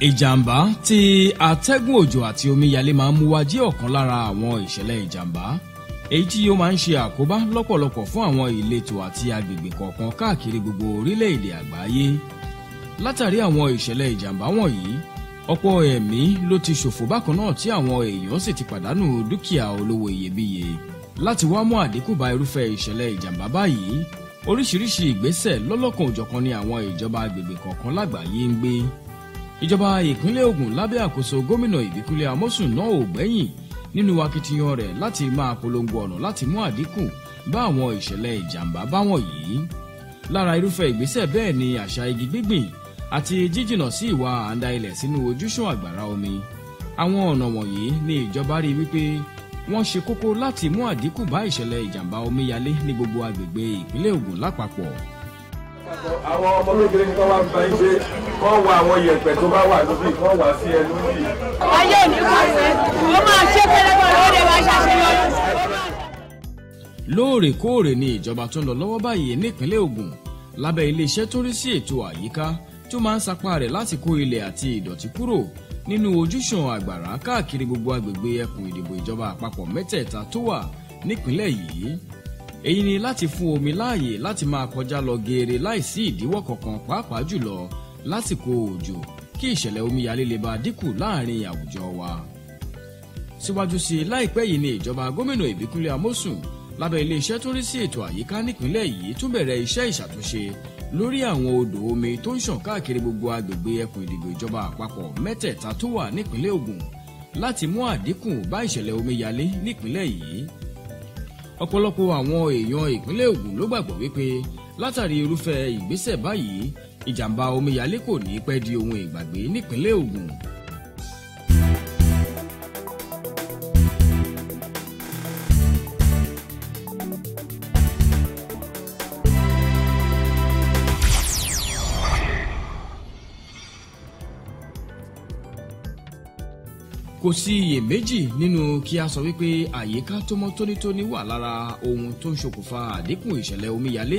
Ìjàmbá tí atẹ́gùn òjò àti omíyalé máa ń mú wá jẹ́ ọ̀kan lára àwọn ìṣẹ̀lẹ̀ ìjàmbá èyí tí ó máa ń ṣe àkóbá lọ́pọ̀lọpọ̀ fún àwọn ìletò àti agbègbè kọ̀ọ̀kan káàkiri gbogbo orílẹ̀-èdè àgbáyé. Látàrí àwọn ìṣẹ̀lẹ̀ ìjàmbá wọ̀nyí, ọ̀pọ̀ ẹ̀mí ló ti ṣòfò bákan náà tí àwọn èèyàn sì ti pàdánù dúkìá olówó iyebíye. Láti wá mú àdínkù bá irúfẹ́ ìṣẹ̀lẹ̀ ìjàmbá báyìí, oríṣiríṣi ìgbésẹ̀ lọ́lọ́kan òjọ̀kan ni àwọn ìjọba agbègbè kọ̀ọ̀kan lágbàáyé ń gbé. Ìjọba ìpínlẹ̀ Ògùn lábẹ́ àkóso gómìnà Ìbíkúnlé Amósùn náà ò gbẹ́yìn nínú akitiyan rẹ̀ láti máa polongo ọ̀nà láti mú àdínkù bá àwọn ìṣẹ̀lẹ̀ ìjàmbá báwọn yìí. Lára irúfẹ́ ìgbésẹ̀ bẹ́ẹ̀ ni àṣà igi gbígbìn àti jíjìnà sí ìwà àǹdà ilẹ̀ sínú ojúṣàn àgbàrá omi. Àwọn ọ̀nà wọ̀nyí ni ìjọba rí wípé wọ́n ṣe kókó láti mú àdínkù bá ìṣẹ̀lẹ̀ ìjàmbá omíyalé ní gbogbo agbègbè ìpínlẹ̀ Ògùn lápapọ̀. Àwọn ọmọ olóògbé ní kọ́ wá gba iṣẹ́ kọ́ wá àwọn yẹ̀pẹ̀ tó bá wà lórí kọ́ wá sí ẹnu yìí. Ayé ò ní pàṣẹ, ó máa ṣe pẹ́lẹ́pẹ́ lóde máa ṣàṣeyọrí. Lóòrèkóòrè ni ìjọba tó ń lọ lọ́wọ́ báyìí nípínlẹ̀ Ògùn lábẹ́ iléeṣẹ́ tó rí sí ètò àyíká tó máa ń sapá rẹ̀ láti kó ilẹ̀ àti ìdọ̀tí kúrò nínú ojúṣàn àgbàrá káàkiri gbogbo agbègbè ẹkùn ìdìbò ìjọba àpapọ̀ mẹ́tẹ̀ẹ̀ta tó wà nípínlẹ̀ yìí. Èyí ni láti fún omi láàyè láti máa kọjá lọ geere láìsí ìdíwọ́ kankan, pàápàá jùlọ lásìkò òjò, kí ìṣẹ̀lẹ̀ omíyalé lè bá dínkù láàrin àwùjọ wa. Síwájú sí i, láìpẹ́ yìí ni ìjọba gómìnà Ìbíkúnlé Amósùn lábẹ́ iléeṣẹ́ tó rí sí ètò àyíká nípínlẹ̀ yìí tún bẹ̀rẹ̀ iṣẹ́ ìṣàtúnṣe lórí àwọn odò omi tó ń ṣàn káàkiri gbogbo agbègbè ẹkùn ìdìbò ìjọba àpapọ̀ mẹ́tẹ̀ẹ̀ta tó wà nípínlẹ̀ Ògùn láti mú àdínkù bá ìṣẹ̀lẹ̀ omíyalé nípínlẹ̀ yìí. Ọ̀pọ̀lọpọ̀ àwọn èèyàn ìpínlẹ̀ Ògùn ló gbàgbọ́ wípé látàrí irúfẹ́ ìgbésẹ̀ báyìí, ìjàmbá omíyalé kò ní pẹ́ di ohun ìgbàgbé nípínlẹ̀ Ògùn. Kò sí iyèméjì nínú kí a sọ wípé àyíká tó mọ́ tónítóní wà lára ohun tó ń ṣokùnfà àdínkù ìṣẹ̀lẹ̀ omíyalé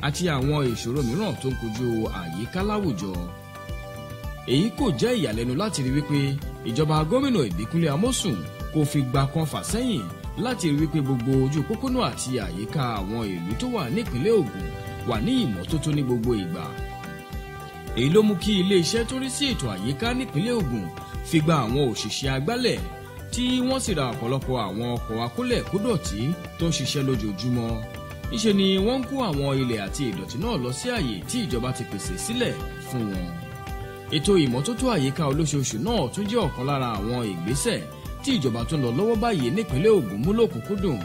àti àwọn ìṣòro mìíràn tó ń kojú àyíká láwùjọ. Èyí kò jẹ́ ìyàlẹ́nu láti rí wípé ìjọba gómìnà Ìbíkúnlé Amósùn kò fi gbà kan fà sẹ́yìn láti rí wípé gbogbo ojú pópónà àti àyíká àwọn ìlú tó wà nípínlẹ̀ Ògùn wà ní ìmọ́tótó ní gbogbo ìgbà. Èyí ló mú kí iléeṣẹ́ tó rí sí ètò àyíká nípínlẹ̀ Ògùn fi gba àwọn òṣìṣẹ́ agbálẹ̀ tí wọ́n sì ra ọ̀pọ̀lọpọ̀ àwọn ọkọ̀ akólẹ̀ kódọ̀tí tó ń ṣiṣẹ́ lójoojúmọ́. Níṣe ni wọ́n ń kó àwọn ilẹ̀ àti ìdọ̀tí náà lọ sí àyè tí ìjọba ti pèsè sílẹ̀ fún wọn. Ètò ìmọ́tótó àyíká olóṣooṣù náà tún jẹ́ ọ̀kan lára àwọn ìgbésẹ̀ tí ìjọba tó ń lọ lọ́wọ́ báyìí nípínlẹ̀ Ògùn mú lókùnkúndùn.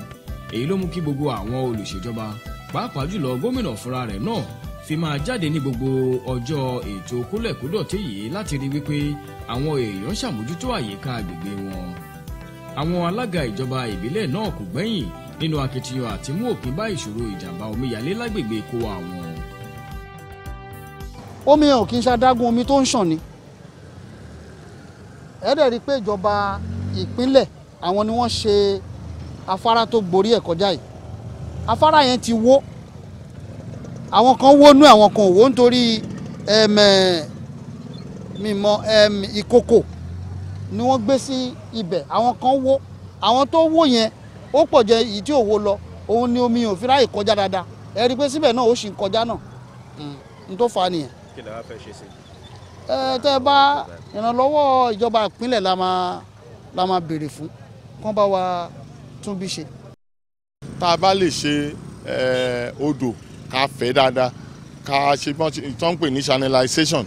Èyí ló mú kí gbogbo àwọn olùṣèjọba, pàápàá jùlọ gómìnà fúnra rẹ̀ náà, fi máa jáde ní gbogbo ọjọ́ ètò kólẹ̀kódọ̀tí yìí láti rí wípé àwọn èèyàn ṣàmójútó àyíká agbègbè wọn. Àwọn alága ìjọba ìbílẹ̀ náà kò gbẹ́yìn nínú akitiyan àti mú òpin bá ìṣòro ìjàmbá omíyalé lágbègbè kó àwọn. Omi ò kí ń ṣadágún omi tó ń ṣàn ni. Ẹ dẹ̀ rí i pé ìjọba ìpínlẹ̀ àwọn ni wọ́n ṣe afárá tó gborí ẹ̀ kọjá yìí. Afárá yẹn ti wó. Àwọn kan wó nú, àwọn kan ò wó nítorí ìkòkò ni wọ́n gbé sí ibẹ̀. Àwọn kan wó, àwọn tó wó yẹn ó pọ̀ jẹ́ èyí tí ò wó lọ, òun ni omi ò fi ráyè kọjá dáadáa. Ẹ rí i pé síbẹ̀ náà ó sì ń kọjá náà, n tó fà á nìyẹn. Kí ni wàá fẹ́ ṣe sí? Tẹ́ ẹ bá ìrànlọ́wọ́ ìjọba ìpínlẹ̀ la máa béèrè fún, kán bá wa tún bí ṣe. Tá a bá lè ṣe odò ká fẹ́ dáadáa, ká ṣe tán pè ní channelization,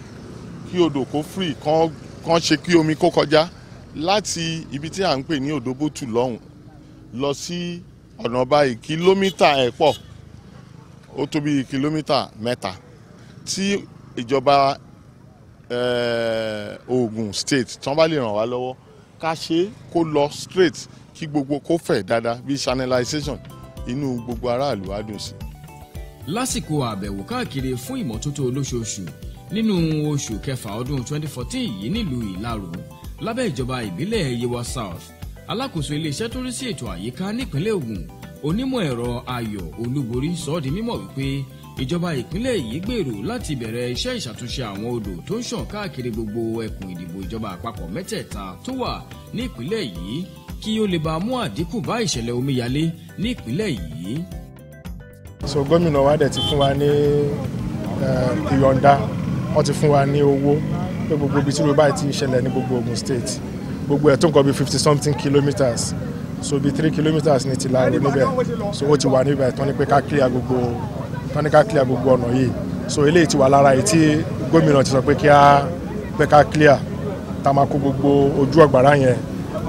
kí odò kó free, kán ṣe kí omi kó kọjá láti ibi tí à ń pè ní Òdòbótù lọ́hùn lọ sí ọ̀nà báyìí. Kìlómítà ẹ̀ pọ̀, ó tó bí kìlómítà 3 tí ìjọba Ògùn state tán bá lè ràn wá lọ́wọ́ ká ṣe kó lọ straight, kí gbogbo kó fẹ̀ dáadáa bí channelization, inú gbogbo aráàlú á dùn sí. Lásìkò àbẹ̀wò káàkiri fún ìmọ́tótó olóṣooṣù nínú oṣù kẹfà ọdún 2014 yìí nílùú Ìlaró lábẹ́ ìjọba ìbílẹ̀ Yewa South, alákòóso iléeṣẹ́ tó rí sí ètò àyíká nípínlẹ̀ Ògùn, onímọ̀ ẹ̀rọ Ayọ̀ Olúborí sọ ọ́ di mímọ̀ wípé ìjọba ìpínlẹ̀ yìí gbèrò láti bẹ̀rẹ̀ iṣẹ́ ìṣàtúnṣe àwọn odò tó ń ṣàn káàkiri gbogbo ẹkùn ìdìbò ìjọba àpapọ̀ mẹ́tẹ̀ẹ̀ta tó wà ní ìpínlẹ̀ yìí kí ó lè bá mú àdínkù bá ìṣẹ̀lẹ̀ omíyalé ní ìpínlẹ̀ yìí. So gómìnà wa dẹ̀ ti fún wa ní ìyọ̀ǹda, wọ́n ti fún wa ní owó pé gbogbo ibi tí ló báyìí ti ṣẹlẹ̀ ní gbogbo Ògùn state gbogbo ẹ̀ tó nǹkan bí 50-something kilometres, so bí 3 kilometres ní ti Ìlaro níbẹ̀, so ó ti wà níbẹ̀ tán ní pé ká clear gbogbo ọ̀nà yìí. So eléyìí ti wà lára èyí tí gómìnà ti sọ pé ká clear, tá máa kó gbogbo ojú ọ̀gbàrá yẹn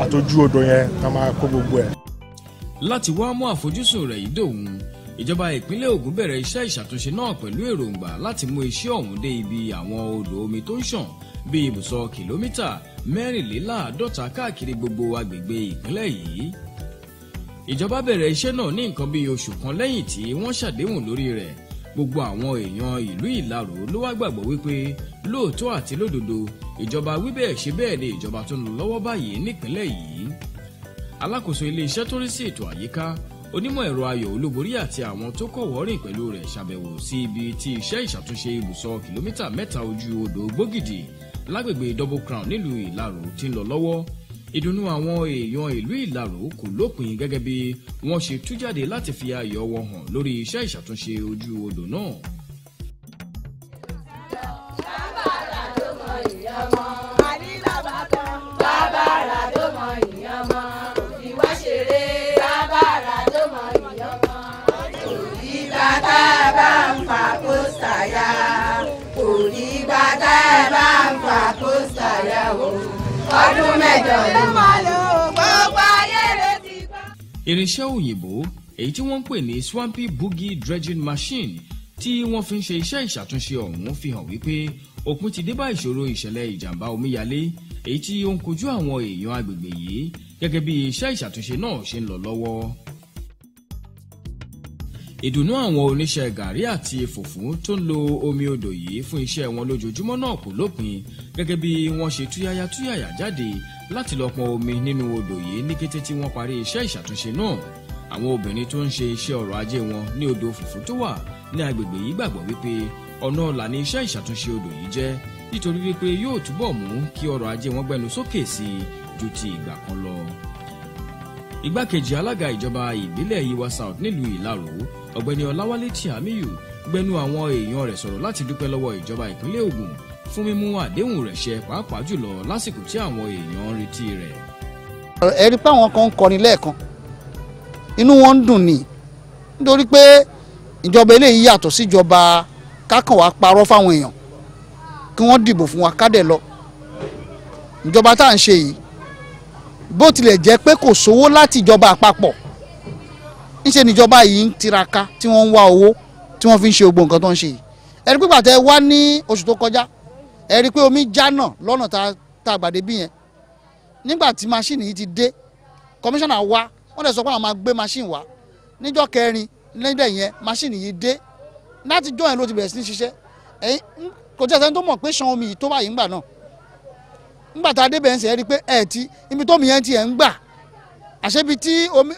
àtòjú odò yẹn, tá máa kó gbogbo ẹ̀. Láti wá mú àfojúsùn rẹ̀ yìí dòun, ìjọba ìpínlẹ̀ Ògùn bẹ̀rẹ̀ iṣẹ́ ìṣàtúnṣe náà pẹ̀lú èròǹgbà láti mú iṣẹ́ ọ̀hún dé ibi àwọn odò omi tó ń ṣàn bí ibùsọ̀ kìlómítà 54 káàkiri gbogbo agbègbè ìpínlẹ̀ yìí. Ìjọba bẹ̀rẹ̀ iṣẹ́ náà ní nǹkan bí oṣù kan lẹ́yìn tí wọ́n ṣàdéhùn lórí rẹ̀. Gbogbo àwọn èèyàn ìlú Ìlaró ló wá gbàgbọ́ wípé lóòótọ́ àti lódodo ìjọba wí bẹ́ẹ̀ ṣe bẹ́ẹ̀ ni ìjọba tó ń lọ lọ́wọ́ báyìí nípínlẹ̀ yìí. Alákòóso iléeṣẹ́ tó rí sí ètò àyíká, onímọ̀ ẹ̀rọ Ayọ̀ Olúborí àti àwọn tó kọ̀wọ́ rìn pẹ̀lú rẹ̀ ṣàbẹ̀wò sí ibi tí iṣẹ́ ìṣàtúnṣe ibùsọ̀ kìlómítà 3 ojú odò Gbógìdì lágbègbè Double Crown nílùú Ìlaró ti ń lọ lọ́wọ́. Ìdùnnú àwọn èèyàn ìlú Ìlaró kò lópin gẹ́gẹ́ bí wọ́n ṣe tú jáde láti fi ayọ̀ wọn hàn lórí iṣẹ́ ìṣàtúnṣe ojú odò náà. Ọdún mẹ́jọ ló máa lò gbogbo ayé ló ti gbọ́. Irinṣẹ́ òyìnbó èyí tí wọ́n ń pè ní Swampy Boogie Dredging Machine tí wọ́n fi ń ṣe iṣẹ́ ìṣàtúnṣe ọ̀hún fi hàn wípé òpin ti dé bá ìṣòro ìṣẹ̀lẹ̀ ìjàmbá omíyalé èyí tí ó ń kojú àwọn èèyàn agbègbè yìí gẹ́gẹ́ bí iṣẹ́ ìṣàtúnṣe náà ṣe ń lọ lọ́wọ́. Ìdùnnú àwọn oníṣẹ́ gàrí àti fùfú tó ń lo omi odò yìí fún iṣẹ́ wọn lójoojúmọ́ náà kò lópin gẹ́gẹ́ bí wọ́n ṣe túyáyá jáde láti lọ pọn omi nínú odò yìí ní kété tí wọ́n parí iṣẹ́ ìṣàtúnṣe náà. Àwọn obìnrin tó ń ṣe iṣẹ́ ọrọ̀ ajé wọn ní odò fùfú tó wà ní agbègbè yìí gbàgbọ́ wípé ọ̀nà ọ̀la ni iṣẹ́ ìṣàtúnṣe odò yìí jẹ́ nítorí wípé yóò túbọ̀ mú kí ọrọ̀ ajé wọn gbẹnu sókè sí ju ti ìgbà kan lọ. Igbákejì alága ìjọba ìbílẹ̀ Yewa South nílùú Ìlaró, ọ̀gbẹ́ni Ọláwálé Tìámíyù gbẹnu àwọn èèyàn rẹ̀ sọ̀rọ̀ láti dúpẹ́ lọ́wọ́ ìjọba ìpínlẹ̀ Ògùn fún mímú àdéhùn rẹ̀ ṣẹ pàápàá jùlọ lásìkò tí àwọn èèyàn ń retí rẹ̀. Ẹ rí pé àwọn kan ń kọrin lẹ́ẹ̀kan, inú wọn ń dùn ní nítorí pé ìjọba eléyìí yàtọ̀ síjọba kákan wá parọ́ fáwọn èèyàn kí wọ́n dìbò fún wa kádẹ̀ lọ. Ìjọba tá à ń ṣe yìí bó tilẹ̀ jẹ́ pé kò sówó láti ìjọba àpapọ̀, níṣẹ́ níjọba yìí ń tiraka tí wọ́n ń wá owó tí wọ́n fi ń ṣe gbogbo nǹkan tó ń ṣe yìí. Ẹ rí pé pàtẹ́ wá ní oṣù tó kọjá, ẹ rí pé omi jánà lọ́nà tá a gbàdé bí yẹn. Nígbà tí máṣíìnì yìí ti dé, kọmíṣánná wá, wọ́n dẹ̀ sọ pé àwọn máa gbé máṣíìnì wá níjọ́ 4 lẹ́yìn yẹn máṣíìnì yìí dé. Láti jọ́ yẹn ló ti bẹ̀rẹ̀ sí ní ṣiṣẹ́. Kò tí ẹ̀sẹ̀ tó mọ̀ pé ṣan omi yìí tó báyìí ńgbà náà. Nígbà tá a dé bẹ̀rẹ̀ sí ẹ rí pé ibi tó mi yẹn ti ẹ̀ ń gbà, àṣẹ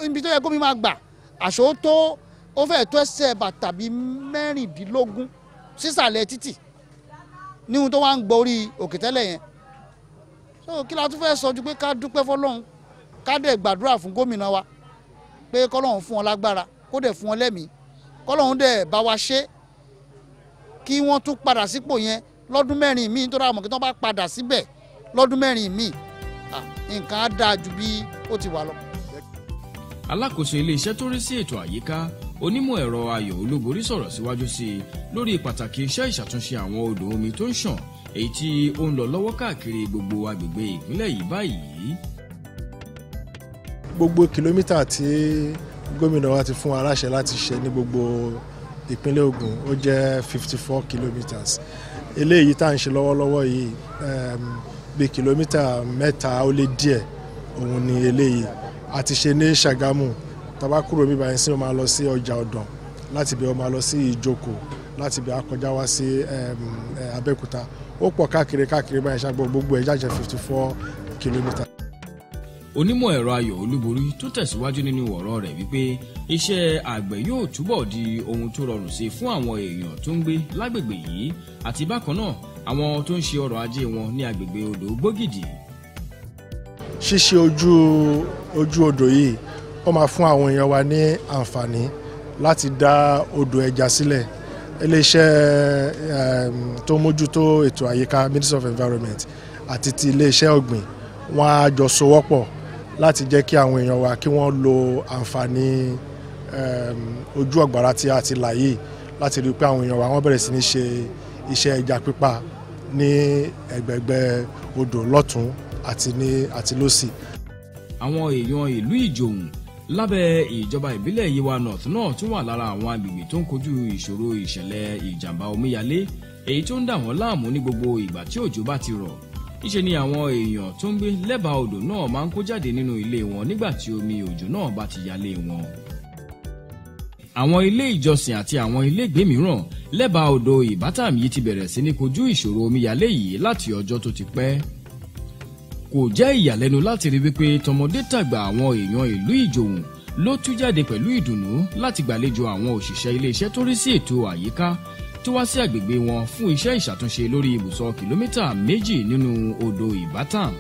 ibi tó yẹ kó mi máa gbà, àṣọ tó ó fẹ́ tó ẹsẹ̀ bàtà bíi 16 sísàlẹ̀ títì ní ohun tó wá ń gbọ́ orí òkè tẹ́lẹ̀ yẹn. So kí la tún fẹ́ sọ ju pé ká dúpẹ́ fọlọ́run, ká dẹ̀ gbàdúrà fún gómìnà wa pé kọ́lọ́run fún wọn lágbára, kó dẹ̀ fún wọn lẹ́mìí, kọ́lọ́run dẹ̀ bá wa ṣe kí wọ́n tún padà sípò yẹn lọ́dún 4 míì, nítorí àwọn kí wọ́n bá padà síbẹ̀ lọ́dún 4 míì nǹkan á dáa ju bí ó ti wà lọ. Alákòóso iléeṣẹ́ tó rí sí ètò àyíká, onímọ̀ ẹ̀rọ Ayọ̀ Olúborí sọ̀rọ̀ síwájú sí i lórí pàtàkì iṣẹ́ ìṣàtúnṣe àwọn odò omi tó ń ṣàn èyí tí ó ń lọ lọ́wọ́ káàkiri gbogbo agbègbè ìpínlẹ̀ yìí báyìí. Gbogbo kìlómítà tí gómìnà wa ti fún wa láṣẹ láti ṣe ní gbogbo ìpínlẹ̀ Ògùn ó jẹ́ 54 kilometres. Eléyìí tá à ń ṣe lọ́wọ́lọ́wọ́ yìí bí kìlómítà 3 ó lé díẹ̀ òun ni eléyìí. A ti ṣe ní Ṣàgámù, tá bá kúrò bíbá yẹn sí ó máa lọ sí ọjà Ọ̀dàn, láti bí ó máa lọ sí Ìjókòó, láti bí a kọjá wá sí Abẹ́òkúta. Ó pọ̀ káàkiri báyìí ṣàgbọ́ gbogbo ẹ̀ jájẹ́ 54 kilometres. onímọ̀ ẹ̀rọ Ayọ̀ Olúborí tó tẹ̀síwájú nínú ọ̀rọ̀ rẹ̀ wípé iṣẹ́ àgbẹ̀ yóò túbọ̀ di ohun tó rọrùn sí fún àwọn èèyàn tó ń gbé lágbègbè yìí àti bákan náà àwọn tó ń ṣe ọrọ̀ ajé wọn ní agbègbè odò Gbógìdì. ṣíṣe ojú odò yìí ó máa fún àwọn èèyàn wa ní àǹfààní láti dá odò ẹja sílẹ̀. Iléeṣẹ́ tó mójútó ètò àyíká Ministry of Environment àti ti iléeṣẹ́ ọ̀gbìn wọ́n á jọ sowọ́pọ̀ láti jẹ́ kí àwọn èèyàn wa kí wọ́n lo àǹfààní ojú ọ̀gbàrá tí a ti là yìí láti rí i pé àwọn èèyàn wa wọ́n bẹ̀rẹ̀ sí ní ṣe iṣẹ́ ẹja pípa ní ẹ̀gbẹ̀gbẹ̀ odò lọ́tún àti lósì. àwọn èèyàn ìlú Ìjòhùn lábẹ́ ìjọba ìbílẹ̀ Yewa North náà tún wà lára àwọn agbègbè tó ń kojú ìṣòro ìṣẹ̀lẹ̀ ìjàmbá omíyalé èyí tó ń dà wọ́n láàmú ní gbogbo ìgbà tí òjò bá ti rọ̀. Níṣe ni àwọn èèyàn tó ń gbé lẹ́bàá odò náà máa ń kó jáde nínú ilé wọn nígbà tí omi òjò náà bá ti yalé wọn. àwọn ilé ìjọsìn àti àwọn ilégbé mìíràn lẹ́bàá odò Ìbátàm yìí ti bẹ̀rẹ̀ sí ní kojú ìṣòro omíyalé yìí láti ọjọ́ tó ti pẹ́. kò jẹ́ ìyàlẹ́nu láti rí wípé tọmọdé tàgbà àwọn èèyàn ìlú Ìjòhùn ló tú jáde pẹ̀lú ìdùnnú láti gbàlejò àwọn òṣìṣẹ́ iléeṣẹ́ tó rí sí ètò àyíká tó wá sí àgbègbè wọn fún iṣẹ́ ìṣàtúnṣe lórí ibùsọ̀ kìlómítà 2 nínú odò Ìbátàm.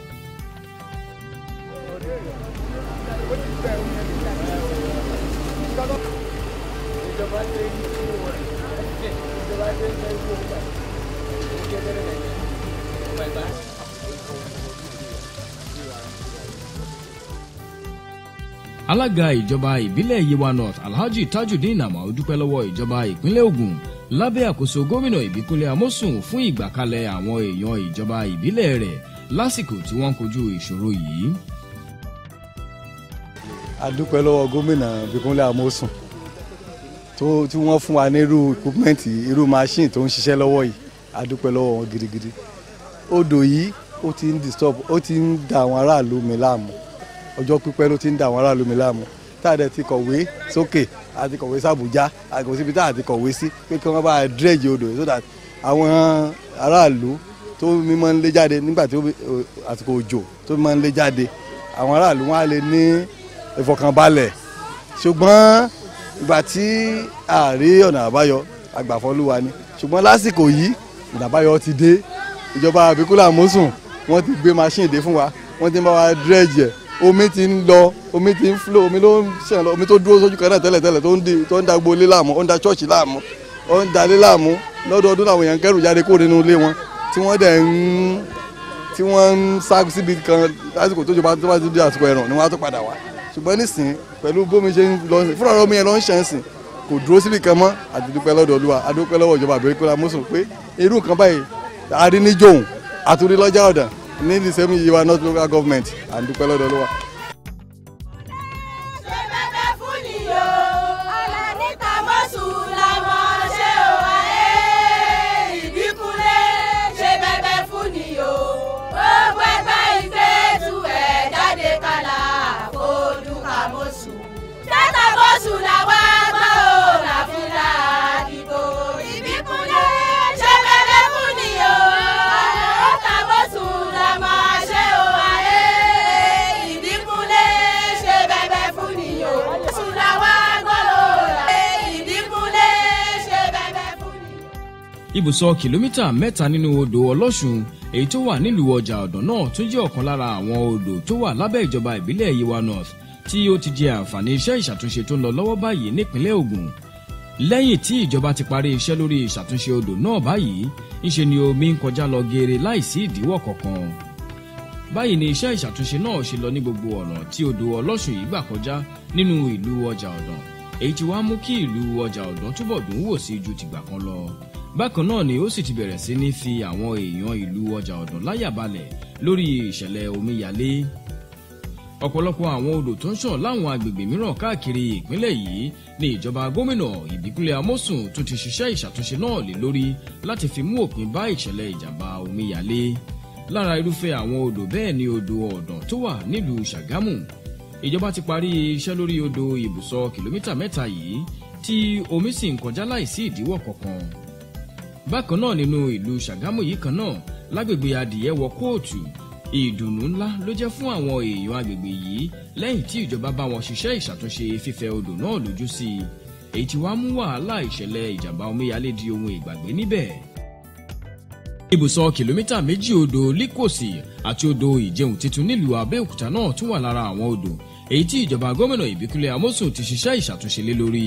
alága ìjọba ìbílẹ̀ Yewa North Alhaji Tajudeen Amao dúpẹ́ lọ́wọ́ ìjọba ìpínlẹ̀ Ògùn lábẹ́ àkóso gómìnà Ìbíkúnlé Amósùn fún ìgbàkalẹ̀ àwọn èèyàn ìjọba ìbílẹ̀ rẹ̀ lásìkò tí wọ́n kojú ìṣòro yìí. a dúpẹ́ lọ́wọ́ gómìnà Ìbíkúnlé Amósùn tí wọ́n fún wa ní irú equipment irú machine tó ń ṣiṣẹ́ lọ́wọ́ yìí a dúpẹ́ lọ́wọ́ wọn gidigidi. odò yìí ó ti ń disturb ó ti ń da àwọn aráàlú mi láàmú ọjọ́ pípẹ́ ló ti ń da àwọn aráàlú mi láàmú tá a dẹ̀ ti kọ̀wé sókè a ti kọ̀wé sàbújá a kò síbi tá a ti kọ̀wé sí pé kí wọ́n bá dredge odò so that àwọn aráàlú tó mi máa ń lé jáde nígbà tí àsìkò òjò tó máa ń lé jáde àwọn aráàlú wọn á lè ní ìfọ̀kànbalẹ̀ ṣùgbọ́n ìgbà tí a rí ọ̀nà àbáyọ àgbàfọ́lúwa ni ṣùgbọ́n lásìkò yìí ọ̀nà àbáyọ ti dé ìjọba Ìbíkúnlé Amósùn wọ́n ti gbé machine dé fún wa wọ́n ti ń bá wa dredge omi ti ń lọ omi ti ń flow omi ló ń ṣàn lọ omi tó dúró sójú kan náà tẹ́lẹ̀tẹ́lẹ̀ tó ń da gbolé láàmú ó ń da ṣọ́ọ̀ṣì láàmú ó ń dalé láàmú lọ́dọọdún làwọn èèyàn kẹ́rù jáde kó nínú ilé wọn tí wọ́n ń sá síbi kan lásìkò tó bá ti di àsìkò ẹ̀rùn ni wọ́n á tó padà wá ṣùgbọ́n nísìn pẹ̀lú bómi ṣe ń lọ fúnra omi yẹn ló ń ṣàn sìn kò dúró síbi kan mọ́ àdúpẹ́ lọ́dọ̀ Olúwa àdúpẹ́ lọ́wọ́ ìjọba Ìbíkúnlé Amósùn pé irú nǹkan báyìí a rí ní Ìjòhùn àtúrí lọ́jà ọ̀dàn ní the same Yewa North local government àdúpẹ́ lọ́dọ̀ Olúwa. ibùsọ̀ kìlómítà 3 nínú odò Ọlọ́ṣun èyí tó wà nílùú ọjà ọ̀dàn náà tún jẹ́ ọ̀kan lára àwọn odò tó wà lábẹ́ ìjọba ìbílẹ̀ Yewa North tí ó ti jẹ àǹfààní iṣẹ́ ìṣàtúnṣe tó ń lọ lọ́wọ́ báyìí nípínlẹ̀ Ògùn. lẹ́yìn tí ìjọba ti parí iṣẹ́ lórí ìṣàtúnṣe odò náà báyìí ńṣe ni omi ń kọjá lọ geere láìsí ìdíwọ́ kankan. báyìí ni iṣẹ́ ìṣàtúnṣe náà ṣe lọ ní gbogbo ọ̀nà tí odò Ọlọ́ṣun yìí gbà kọjá nínú ìlú ọjà ọ̀dàn èyí tí wàá mú kí ìlú ọjà ọ̀dàn túbọ̀ dùn wò sí ju tìgbà kan lọ. bákan náà ni ó sì ti bẹ̀rẹ̀ sí ní fi àwọn èèyàn ìlú ọjà ọ̀dàn láyà balẹ̀ lórí ìṣẹ̀lẹ̀ omíyalé. ọ̀pọ̀lọpọ̀ àwọn odò tó ń ṣàn láwọn agbègbè mìíràn káàkiri ìpínlẹ̀ yìí ni ìjọba gómìnà Ìbíkúnlé Amósùn tún ti ṣiṣẹ́ ìṣàtúnṣe náà lé lórí láti fi mú òpin bá ìṣẹ̀lẹ̀ ìjàmbá omíyalé. lára irúfẹ́ àwọn odò bẹ́ẹ̀ ni odò ọ̀dàn tó wà nílùú Ṣàgámù. ìjọba ti parí iṣẹ́ lórí odò ibùsọ̀ kìlómítà 3 yìí tí omi sì ń kọjá láìsí ìdíwọ́ kankan. bákan náà nínú ìlú Ṣàgámù yìí kan náà lágbègbè Adìyẹ wọ Kóòtù ìdùnnú ńlá ló jẹ́ fún àwọn èèyàn agbègbè yìí lẹ́yìn tí ìjọba bá wọn ṣiṣẹ́ ìṣàtúnṣe fífẹ̀ odò náà lójú sí i èyí tí wàá mú wàhálà ìṣẹ̀lẹ̀ ìjàmbá omíyalé di ohun ìgbàgbé níbẹ̀. Ibùsọ̀ kìlómítà 2 odò Líkòsì àti odò Ìjẹun Titun nílùú Abẹ́òkúta náà tún wà lára àwọn odò èyí tí ìjọba gómìnà Ìbíkúnlé Amósùn ti ṣiṣẹ́ ìṣàtúnṣe lé lórí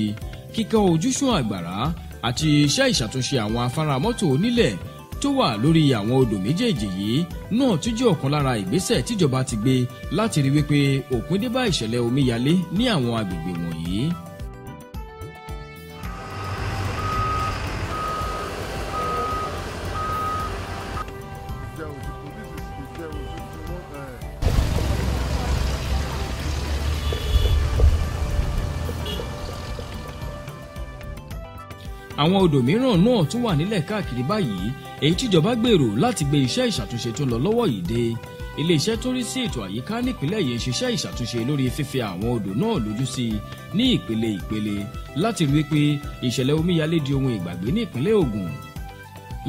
kíkọ́ ojúṣùn àgbàrá àti iṣẹ́ ìṣàtúnṣe àwọn afárá mọ́tò onílẹ̀ tó wà lórí àwọn odò méjèèjì yìí náà tún jẹ́ ọ̀kan lára ìgbésẹ̀ tíjọba ti gbé láti rí wípé òpin dé bá ìṣẹ̀lẹ̀ omíyalé ní àwọn agbègbè wọ̀nyí. Àwọn odò mìíràn náà tún wà nílẹ̀ káàkiri báyìí èyí tíjọba gbèrò láti gbé iṣẹ́ ìṣàtúnṣe tó lọ lọ́wọ́ yìí dé. Iléeṣẹ́ tó rí sí ètò àyíká nípìnlẹ̀ yìí ń ṣiṣẹ́ ìṣàtúnṣe lórí fífẹ̀ àwọn odò náà lójú sí ní ìpele láti rí pé ìṣẹ̀lẹ̀ omíyalé di ohun ìgbàgbé ní ìpínlẹ̀ Ògùn.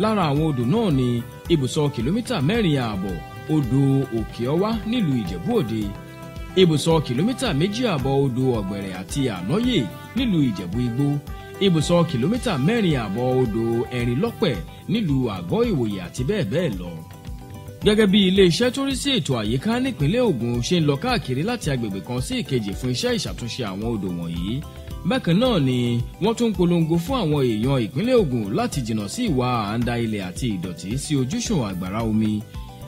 Lára àwọn odò náà ni ibùsọ̀ kìlómítà 4.5 odò Òkè Ọwá nílùú Ìjẹ̀bú Òde, ibùsọ̀ kìlómítà 2.5 odò Ọ̀gbẹ̀rẹ̀ àti Ànáyè nílùú Ìjẹ̀bú Igbó, ibùsọ̀ kìlómítà 4.5 odò Ẹ̀rìnlọ́pẹ̀ nílùú Àgọ́ Ìwòyè àti bẹ́ẹ̀ bẹ́ẹ̀ lọ. Gẹ́gẹ́ bí iléeṣẹ́ tó rí sí ètò àyíká nípínlẹ̀ Ògùn ṣe ń lọ káàkiri láti agbègbè kan sí ìkejì fún iṣẹ́ ìṣàtúnṣe àwọn odò wọ̀nyí, bákan náà ni wọ́n tún polongo fún àwọn èèyàn ìpínlẹ̀ Ògùn láti jìnnà sí ìwà àǹdà ilẹ̀ àti ìdọ̀tí sí ojúṣùn àgbàrá omi.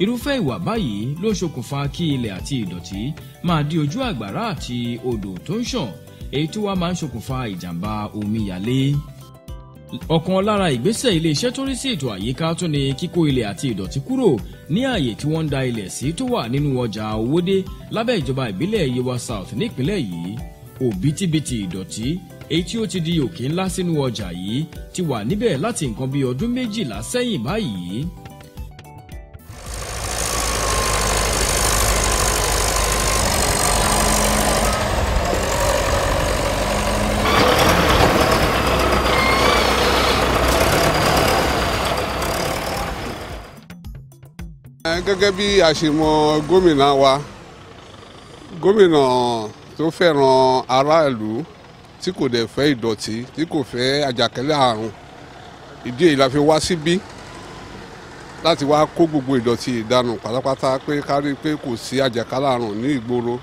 Irúfẹ́ ìwà báyìí ló ń ṣokùnfà kí ilẹ̀ àti ìdọ̀tí máa di ojú àgbàrá àti odò tó ń ṣàn èyí tó wá máa ń ṣokùnfà ìjàmbá omíyalé. Ọ̀kan lára ìgbésẹ̀ iléeṣẹ́ tó rí sí ètò àyíká tó ní kíkó ilẹ̀ àti ìdọ̀tí kúrò ní ààyè tí wọ́n ń da ilẹ̀ sí tó wà nínú ọjà Owódé lábẹ́ ìjọba ìbílẹ̀ Yewa South nípínlẹ̀ yìí. Òbítíbitì ìdọ̀tí èyí tí ó ti di òkè ńlá sínú ọjà yìí ti wà níbẹ̀ láti nǹkan bí ọdún 12 sẹ́yìn báyìí. Gẹ́gẹ́ bí a ṣe mọ gómìnà wa, gómìnà tó fẹ́ràn aráàlú tí kò dẹ̀ fẹ́ ìdọ̀tí tí kò fẹ́ àjàkálẹ̀ àrùn, ìdí èyí la fi wá síbí láti wá kó gbogbo ìdọ̀tí ìdànù pátápátá pé ká rí pé kò sí àjàkálẹ̀ àrùn ní ìgboro.